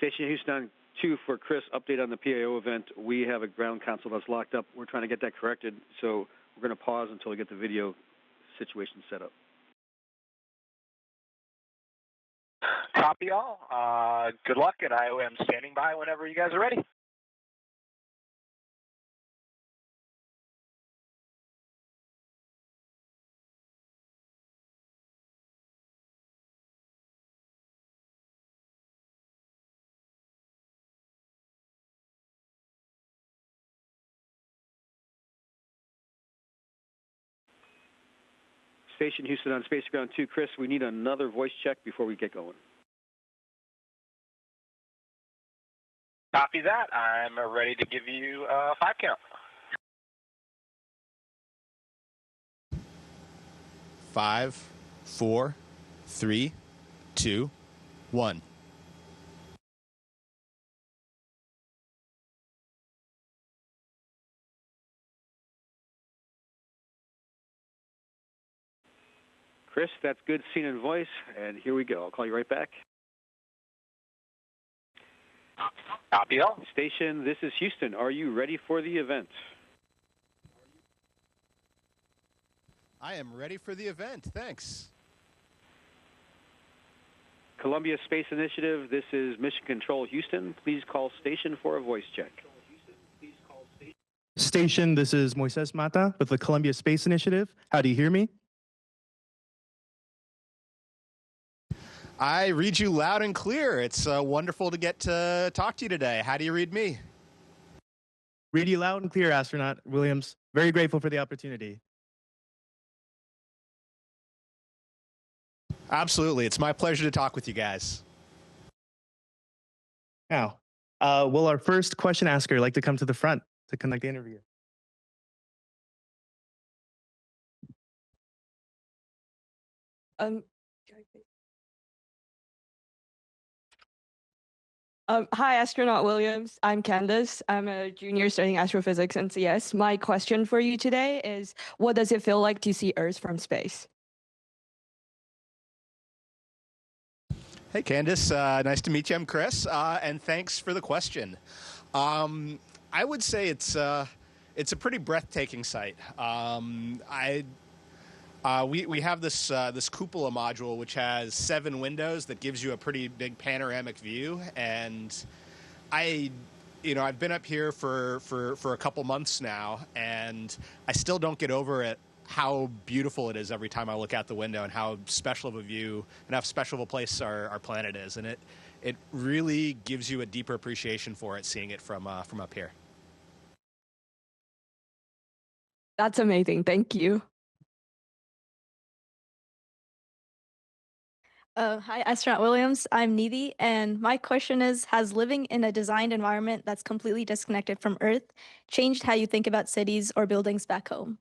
Station Houston on 2 for Chris, update on the PAO event. We have a ground console that's locked up. We're trying to get that corrected, so we're going to pause until we get the video situation set up. Copy all. Good luck, and I am standing by whenever you guys are ready. Station Houston on Space Ground 2. Chris, we need another voice check before we get going. Copy that. I'm ready to give you a 5 count. 5, 4, 3, 2, 1. Chris, that's good scene and voice, and here we go. I'll call you right back. Copy all. Station, this is Houston. Are you ready for the event? I am ready for the event. Thanks. Columbia Space Initiative, this is Mission Control Houston. Please call station for a voice check. Station, this is Moises Mata with the Columbia Space Initiative. How do you hear me? I read you loud and clear. It's wonderful to get to talk to you today. How do you read me? Read you loud and clear, Astronaut Williams. Very grateful for the opportunity. Absolutely. It's my pleasure to talk with you guys. Now, will our first question asker like to come to the front to conduct the interview? Hi, Astronaut Williams. I'm Candace. I'm a junior studying astrophysics and CS. My question for you today is, what does it feel like to see Earth from space? Hey, Candace. Nice to meet you. I'm Chris, and thanks for the question. I would say it's a pretty breathtaking sight. We have this cupola module which has 7 windows that gives you a pretty big panoramic view, and I've been up here for a couple months now, and I still don't get over it how beautiful it is every time I look out the window, and how special of a view and how special of a place our planet is, and it really gives you a deeper appreciation for it seeing it from up here. That's amazing. Thank you. Hi, Astronaut Williams. I'm Nidhi, and my question is, has living in a designed environment that's completely disconnected from Earth changed how you think about cities or buildings back home?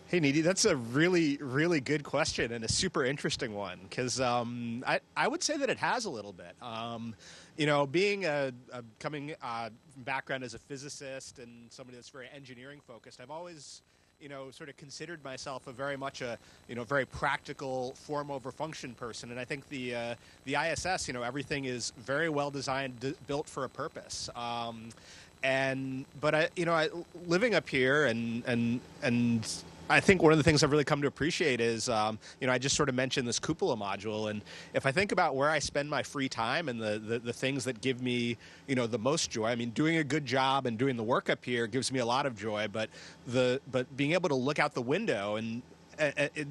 Hey, Nidhi, that's a really, really good question and a super interesting one, because I would say that it has a little bit. Being coming background as a physicist and somebody that's very engineering focused, I've always sort of considered myself a very much a very practical form over function person, and I think the ISS, everything is very well designed, built for a purpose. But living up here and I think one of the things I've really come to appreciate is, I just sort of mentioned this cupola module, and if I think about where I spend my free time and the things that give me, the most joy, I mean, doing a good job and doing the work up here gives me a lot of joy, but being able to look out the window and it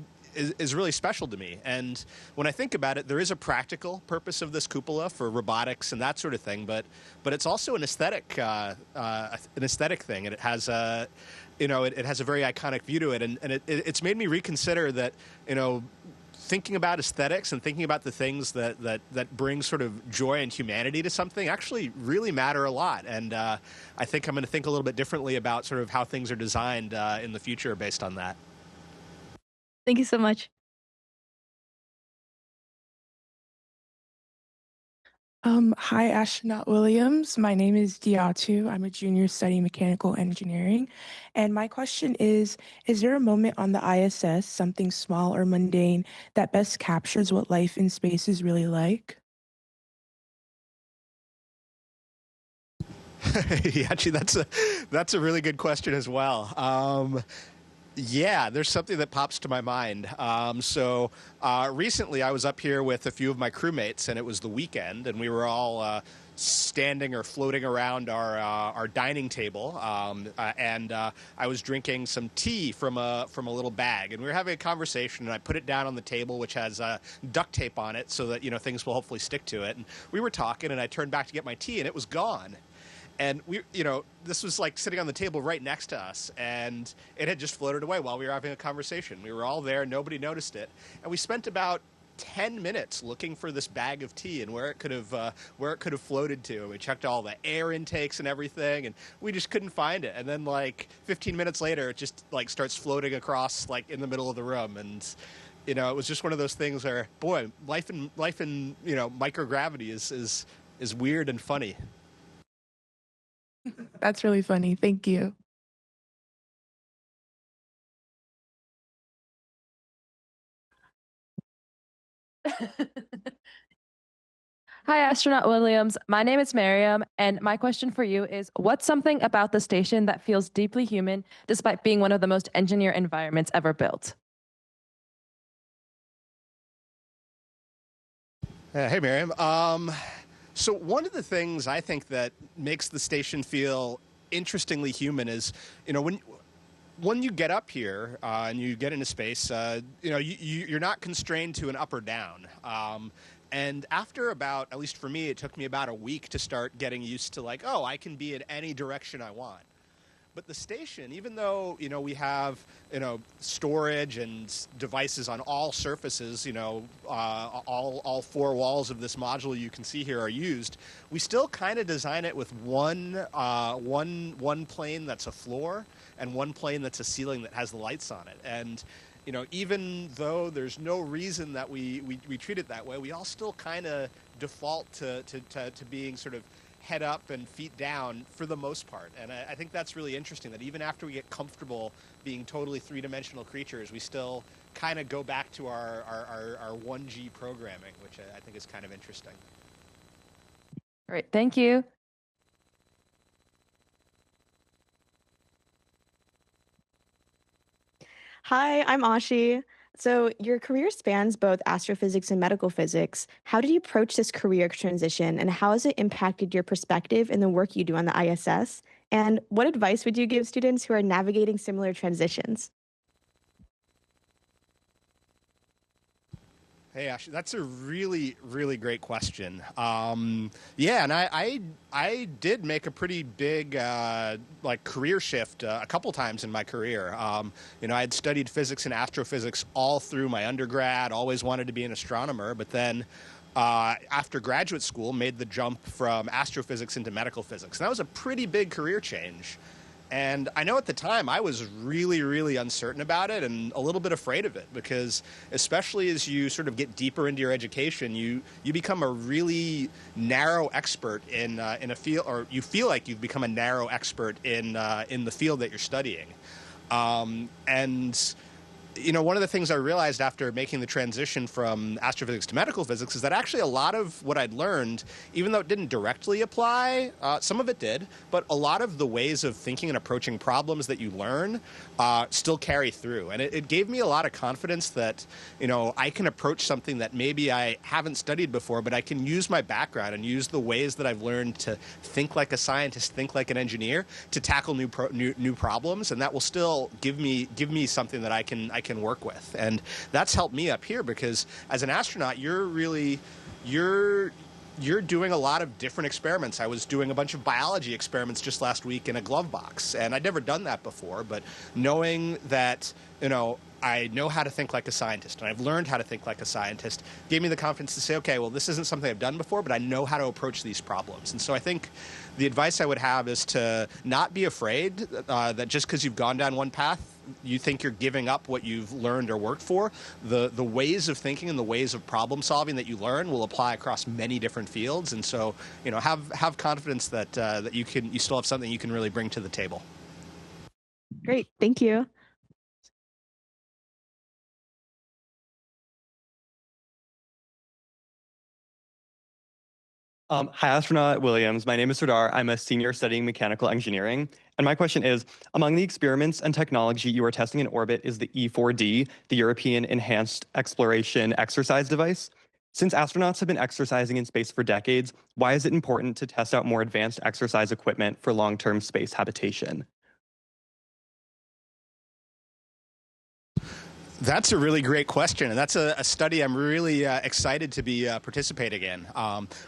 is really special to me. And when I think about it, there is a practical purpose of this cupola for robotics and that sort of thing, but it's also an aesthetic thing, and it has a it has a very iconic view to it, and it's made me reconsider that, thinking about aesthetics and thinking about the things that bring sort of joy and humanity to something actually really matter a lot. And I think I'm going to think a little bit differently about sort of how things are designed in the future based on that. Thank you so much. Hi, Astronaut Williams. My name is Diatu. I'm a junior studying mechanical engineering. And my question is there a moment on the ISS, something small or mundane, that best captures what life in space is really like? Yeah, actually, that's a really good question as well. Yeah, there's something that pops to my mind. Recently, I was up here with a few of my crewmates, and it was the weekend, and we were all standing or floating around our dining table, and I was drinking some tea from a little bag, and we were having a conversation, and I put it down on the table, which has duct tape on it, so that things will hopefully stick to it. And we were talking, and I turned back to get my tea, and it was gone. And this was like sitting on the table right next to us, and it had just floated away while we were having a conversation. We were all there, nobody noticed it, and we spent about 10 minutes looking for this bag of tea and where it could have floated to. We checked all the air intakes and everything, and we just couldn't find it. And then like 15 minutes later, it just like starts floating across like in the middle of the room, and it was just one of those things where, boy, life in microgravity is weird and funny. That's really funny. Thank you. Hi, Astronaut Williams. My name is Miriam, and my question for you is, what's something about the station that feels deeply human despite being one of the most engineered environments ever built? Hey, Miriam. So one of the things I think that makes the station feel interestingly human is, when you get up here and you get into space, you're not constrained to an up or down. And after about, at least for me, it took me about a week to start getting used to like, oh, I can be in any direction I want. But the station, even though, we have, storage and devices on all surfaces, all four walls of this module you can see here are used, we still kind of design it with one plane that's a floor and one plane that's a ceiling that has the lights on it. And, even though there's no reason that we treat it that way, we all still kind of default to being sort of head up and feet down for the most part. And I think that's really interesting, that even after we get comfortable being totally three-dimensional creatures, we still kind of go back to our 1G programming, which I think is kind of interesting. Great, thank you. Hi, I'm Ashi. So, your career spans both astrophysics and medical physics. How did you approach this career transition, and how has it impacted your perspective in the work you do on the ISS? And what advice would you give students who are navigating similar transitions? Hey, Ash, that's a really, really great question. Yeah, and I did make a pretty big career shift a couple times in my career. I had studied physics and astrophysics all through my undergrad, always wanted to be an astronomer, but then after graduate school, made the jump from astrophysics into medical physics. And that was a pretty big career change. And I know at the time I was really, really uncertain about it and a little bit afraid of it, because especially as you sort of get deeper into your education, you become a really narrow expert in a field, or you feel like you've become a narrow expert in the field that you're studying. One of the things I realized after making the transition from astrophysics to medical physics is that actually a lot of what I'd learned, even though it didn't directly apply, some of it did, but a lot of the ways of thinking and approaching problems that you learn still carry through. And it gave me a lot of confidence that, I can approach something that maybe I haven't studied before, but I can use my background and use the ways that I've learned to think like a scientist, think like an engineer, to tackle new problems, and that will still give me something that I can work with. And that's helped me up here, because as an astronaut, you're doing a lot of different experiments. I was doing a bunch of biology experiments just last week in a glove box, and I'd never done that before, but knowing that, I know how to think like a scientist, and I've learned how to think like a scientist, gave me the confidence to say, okay, well, this isn't something I've done before, but I know how to approach these problems. And so I think the advice I would have is to not be afraid that just because you've gone down one path, you think you're giving up what you've learned or worked for. The ways of thinking and the ways of problem solving that you learn will apply across many different fields. And so, have confidence that that you still have something you can really bring to the table. Great. Thank you. Hi, Astronaut Williams. My name is Sardar. I'm a senior studying mechanical engineering. And my question is, among the experiments and technology you are testing in orbit is the E4D, the European Enhanced Exploration Exercise Device. Since astronauts have been exercising in space for decades, why is it important to test out more advanced exercise equipment for long-term space habitation? That's a really great question, and that's a study I'm really excited to be participating in.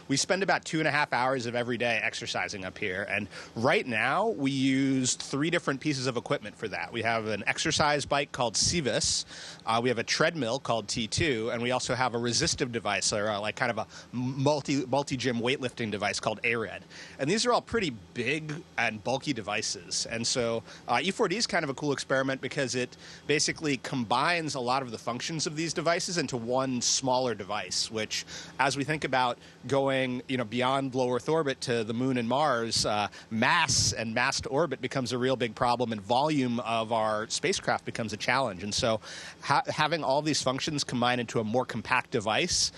We spend about 2.5 hours of every day exercising up here, and right now we use 3 different pieces of equipment for that. We have an exercise bike called Cevis, we have a treadmill called T2, and we also have a resistive device, or like kind of a multi-gym weightlifting device called ARED. And these are all pretty big and bulky devices, and so E4D is kind of a cool experiment because it basically combines a lot of the functions of these devices into one smaller device, which, as we think about going, beyond low Earth orbit to the Moon and Mars, mass to orbit becomes a real big problem, and volume of our spacecraft becomes a challenge. And so, having all these functions combined into a more compact device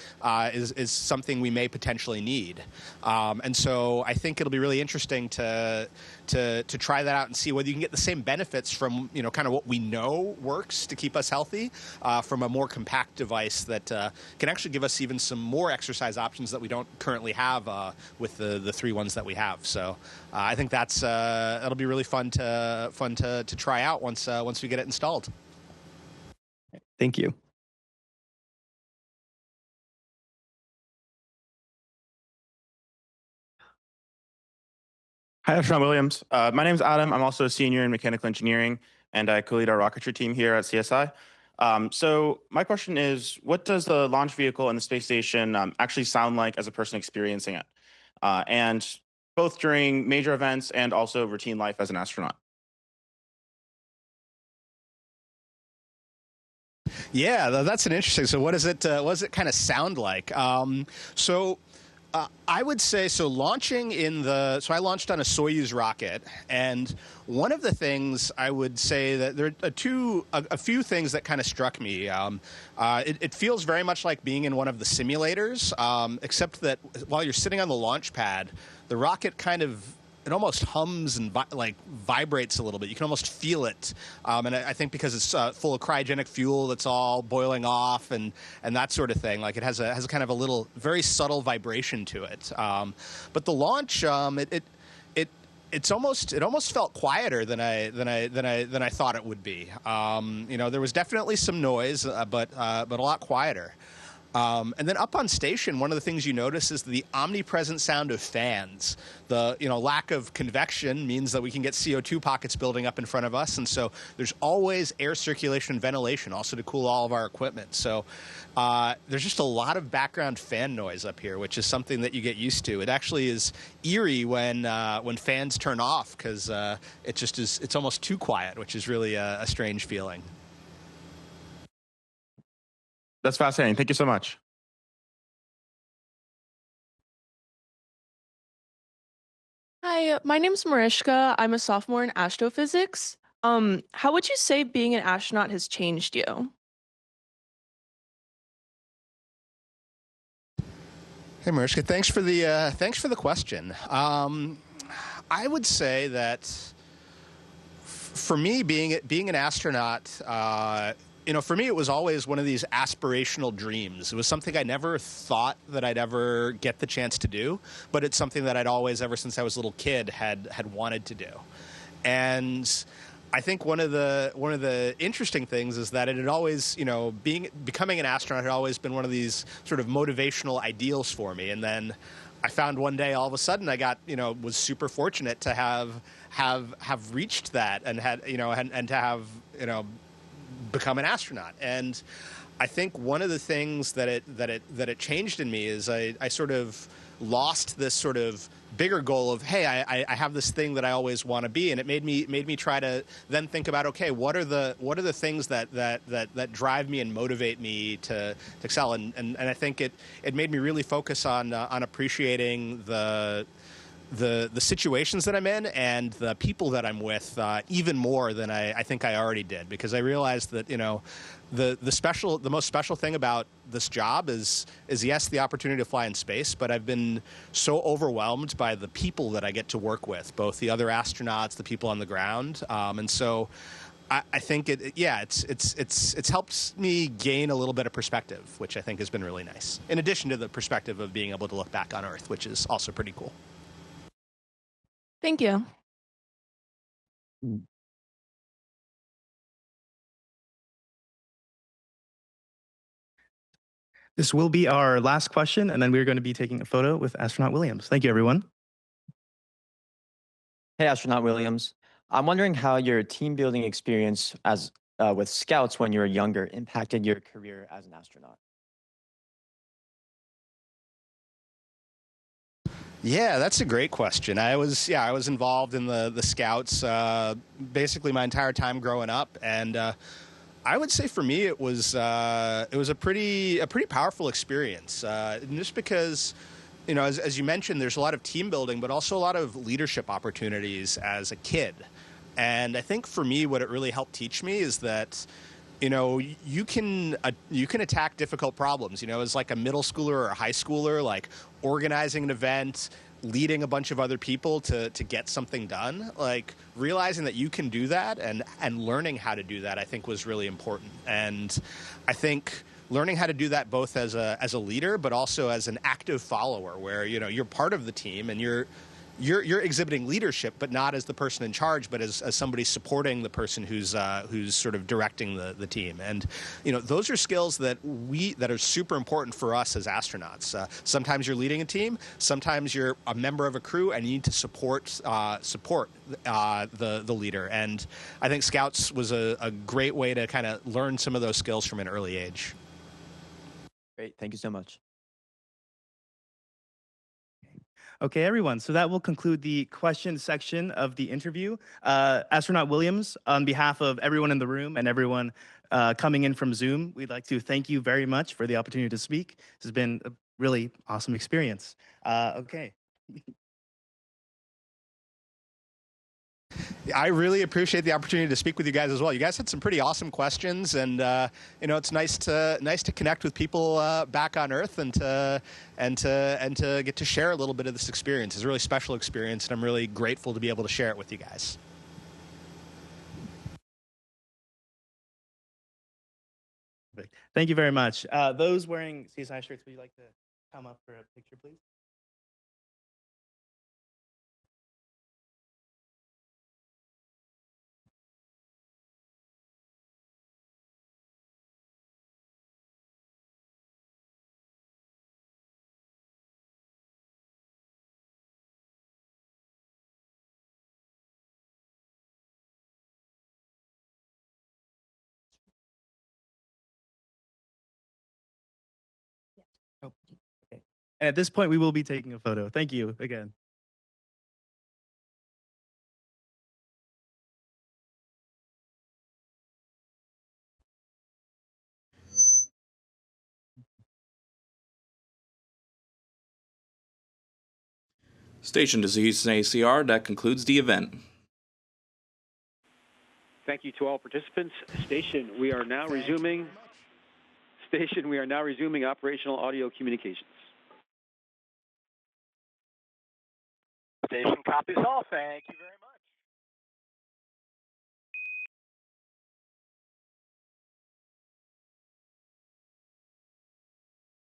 is something we may potentially need. And so, I think it'll be really interesting to try that out and see whether you can get the same benefits from kind of what we know works to keep us healthy from a more compact device that can actually give us even some more exercise options that we don't currently have with the 3 ones that we have. So I think that'll be really fun to try out once we get it installed. Thank you. Hi, Astronaut Williams. My name is Adam. I'm also a senior in mechanical engineering, and I co-lead our rocketry team here at CSI. So my question is, what does the launch vehicle and the space station actually sound like as a person experiencing it? And both during major events and also routine life as an astronaut. Yeah, that's an interesting. So what does it kind of sound like? I would say, I launched on a Soyuz rocket, and one of the things I would say that there are a few things that kind of struck me. It feels very much like being in one of the simulators, except that while you're sitting on the launch pad, the rocket it almost hums and vibrates a little bit. You can almost feel it, and I think because it's full of cryogenic fuel that's all boiling off and that sort of thing. Like it has a kind of a little very subtle vibration to it. But the launch, it almost felt quieter than I thought it would be. There was definitely some noise, but a lot quieter. And then up on station, one of the things you notice is the omnipresent sound of fans. The lack of convection means that we can get CO2 pockets building up in front of us, and so there's always air circulation and ventilation, also to cool all of our equipment. So there's just a lot of background fan noise up here, which is something that you get used to. It actually is eerie when fans turn off because it's almost too quiet, which is really a strange feeling. That's fascinating. Thank you so much. Hi, my name's Mariska. I'm a sophomore in astrophysics. How would you say being an astronaut has changed you? Hey, Mariska, thanks for the question. I would say that for me, being an astronaut, for me, it was always one of these aspirational dreams. It was something I never thought that I'd ever get the chance to do, but it's something that I'd always, ever since I was a little kid, had wanted to do. And I think one of the interesting things is that it had always, becoming an astronaut had always been one of these sort of motivational ideals for me. And then I found one day, all of a sudden, I got, was super fortunate to have reached that and had, and to have, become an astronaut. And I think one of the things that it changed in me is I sort of lost this sort of bigger goal of, hey, I have this thing that I always want to be, and it made me try to then think about, okay, what are the things that drive me and motivate me to excel, and I think it made me really focus on appreciating the situations that I'm in and the people that I'm with even more than I think I already did, because I realized that, you know, the most special thing about this job is yes, the opportunity to fly in space, but I've been so overwhelmed by the people that I get to work with, both the other astronauts, the people on the ground, and so I think it's helped me gain a little bit of perspective, which I think has been really nice, in addition to the perspective of being able to look back on Earth, which is also pretty cool. Thank you. This will be our last question, and then we're going to be taking a photo with Astronaut Williams. Thank you, everyone. Hey, Astronaut Williams. I'm wondering how your team building experience as with Scouts when you were younger impacted your career as an astronaut. Yeah, that's a great question. I was involved in the Scouts basically my entire time growing up, and I would say for me it was a pretty powerful experience, just because, you know, as you mentioned, there's a lot of team building, but also a lot of leadership opportunities as a kid. And I think for me, what it really helped teach me is that, you know, you can attack difficult problems. You know, as like a middle schooler or a high schooler, like organizing an event, leading a bunch of other people to get something done, like realizing that you can do that and learning how to do that, I think was really important. And I think learning how to do that both as a leader, but also as an active follower, where, you know, you're part of the team and you're exhibiting leadership, but not as the person in charge, but as somebody supporting the person who's sort of directing the team. And, you know, those are skills that are super important for us as astronauts. Sometimes you're leading a team, sometimes you're a member of a crew, and you need to support the leader. And I think Scouts was a great way to kind of learn some of those skills from an early age. Great, thank you so much. Okay, everyone. So that will conclude the question section of the interview. Astronaut Williams, on behalf of everyone in the room and everyone coming in from Zoom, we'd like to thank you very much for the opportunity to speak. This has been a really awesome experience. Okay. I really appreciate the opportunity to speak with you guys as well. You guys had some pretty awesome questions, and you know, it's nice to connect with people back on Earth and to get to share a little bit of this experience. It's a really special experience, and I'm really grateful to be able to share it with you guys. Thank you very much. Those wearing CSI shirts, would you like to come up for a picture, please? Oh, okay. And at this point, we will be taking a photo. Thank you again. Station to Houston ACR, that concludes the event. Thank you to all participants. Station, we are now resuming operational audio communications. Station copies all. Thank you very much.